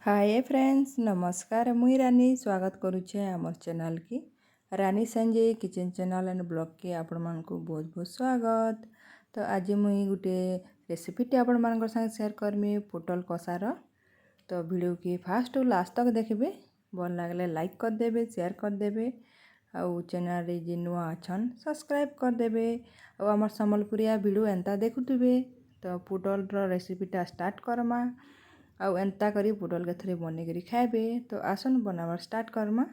Hi friends नमस्कार मुई रानी स्वागत करुचे आमर चैनल की Rani Sanjay kitchen channel and blog के आपण मानकु बहुत बहुत स्वागत। तो आज मुई गुटे रेसिपीटी आपण मानकर संग शेयर करमी पोटल कषार। तो वीडियो की फास्ट लास्ट तक देखबे, भल लागले लाइक कर देबे, शेयर कर देबे आउ चैनल रे जे नुआ अछन सब्सक्राइब कर देबे और आमर संबलपुरिया वीडियो एंता देखुतबे। तो पोटल रो रेसिपीटा स्टार्ट करमा आउ एंता करी पोटल के थोड़े बने करी खाइबे। तो आसन बनावर स्टार्ट करमा।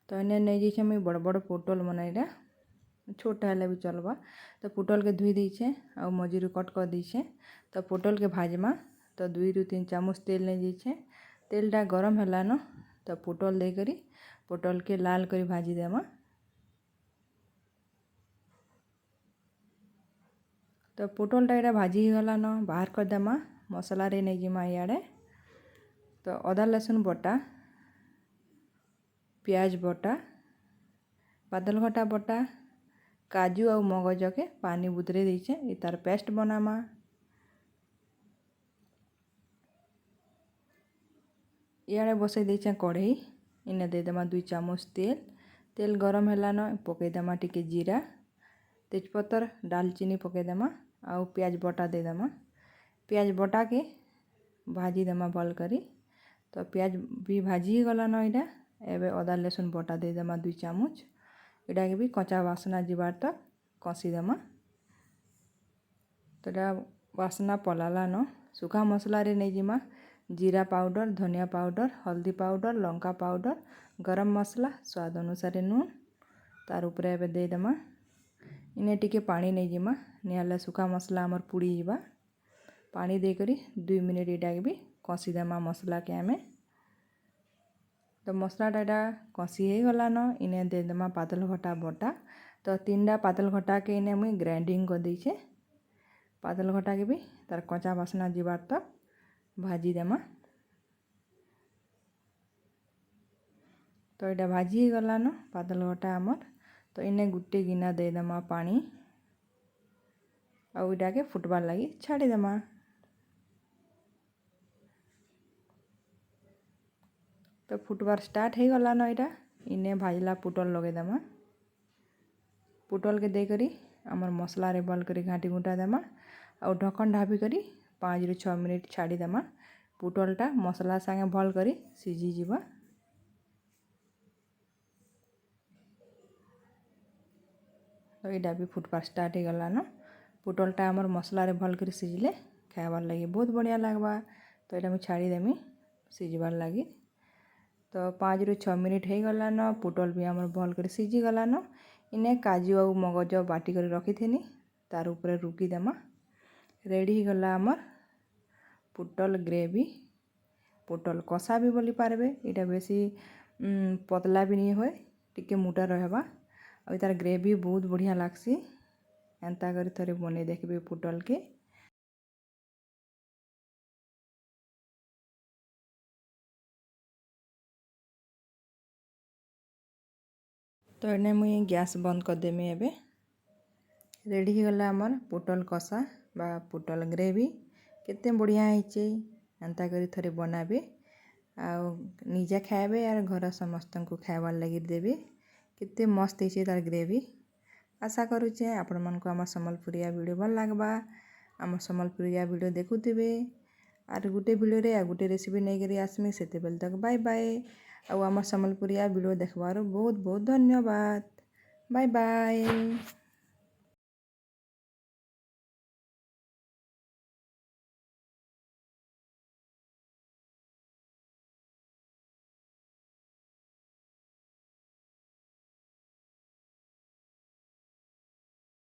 तो इन्हें नहीं जाइए मुझे बड़ बड़ पोटल मनाइला छोटा हेले भी चलबा। तो पोटल के धुई दीछे आउ मझीरू कट कर दीछे। तो पोटल के भाजमा तो 2 ରୁ 3 चामच तेल नहीं जाइए। तेलटा गरम है न तो पोटल दे करी पोटल के लाल करी भाजी देमा। तो पोटलटा यहाँ भाजी गला न बाहर कर देमा। मसला रे नहीं जिमा इे तो अदा लहसुन बटा, प्याज बटा, पातलघटा बटा, काजू और मगज के पानी बुतरे दीछे ये तार पेस्ट बनामा। इे बसई दीछे कढ़ई, इन्हें देदेमा 2 चामच तेल। तेल गरम है न पकईदेमा टिके जीरा, तेजपतर, दालचीनी पकईदेमा आउ प्याज बटा देदेमा। प्याज बटा के भाजी देमा भल करी। तो प्याज भी भाजी गला न इटा एबे अदा लहसुन बटा देदेमा 2 चामच। इटा के भी कच्चा वासना जीवार तक कषी देमा। तो इटा वासना पलाला न सूखा मसला रे नहीं जिमा जीरा पाउडर, धनिया पाउडर, हल्दी पाउडर, लंका पाउडर, गरम मसला, स्वाद अनुसार नून तार उपरे एबे दे देमा। इने टिके पानी नहीं जिमा निहाले सूखा मसला हमर पुड़ी जीवा। पानी दे करी 2 मिनट इटा के भी कषी देमा मसला के आमे। तो मसलाटा इटा कषी हो गला न इने दे देमा पातलघटा बटा। तो 3टा पातलघटा के इने मुई ग्राइंडिंग कर दीछे। पातलघटा के भी तार कच्चा बासना जीवार तक भाजी देमा। तो इटा भाजी गला न पातलघटा आमर। तो इने गुटे गिना दे देमा पानी और इटा के फुटबार लगी छाड़ी देमा। तो फुटबार स्टार्ट हो गला न इटा इने भाजला पोटल लगे देमा। पोटल के दे करी आमर मसला रे भल करी घाटी घुटा देमा और ढक्कन ढापी करी 5 ରୁ 6 मिनट छाड़ी देमा। पोटलटा मसला संगे भल करी सीझी जीवा। तो इटा भी फुटबार स्टार्ट हो गला न पोटलटा आमर मसला रे भल करी सीझले खाइबार लगी बहुत बढ़िया लगबा। तो इटा मुझे छाड़ी देमी सीझबार लगी। तो 5 ରୁ 6 मिनट हो गला न पोटल भी आमर भल कर सीझी गला न इने काजू और मगज बाटी कर रखी थी तार ऊपर रुकी देमा। रेडी हो गला आमर पोटल ग्रेवी, पोटल कषा भी बोली पारबे। इटा बेसी पतला भी नहीं होए टिके मोटा रहबा और तार ग्रेवी बहुत बढ़िया लागसी। एंता कर थोड़े बने देखबे पोटल के। तो इने मुई गैस बंद कर देमी। एबे रेडी हो गला आमर पोटल कषा बा पोटल ग्रेवी केते बढ़िया होइचे। एंता करी थोड़े बनाबे आउ निजे खाइबे और घर समस्त को खाइबार लगी देबे। केते मस्त होइचे तार ग्रेवी। आशा करुचे आपण मानक आम संबलपुरिया वीडियो भल लागबा। आम संबलपुरिया वीडियो देखुथिबे और गुटे वीडियो रे आ गुटे रेसिपी नहीं करी आसमी सेते बेल तक बाय बाय। आउ आम संबलपुरिया वीडियो देखबार बहुत बहुत धन्यवाद। Bye bye.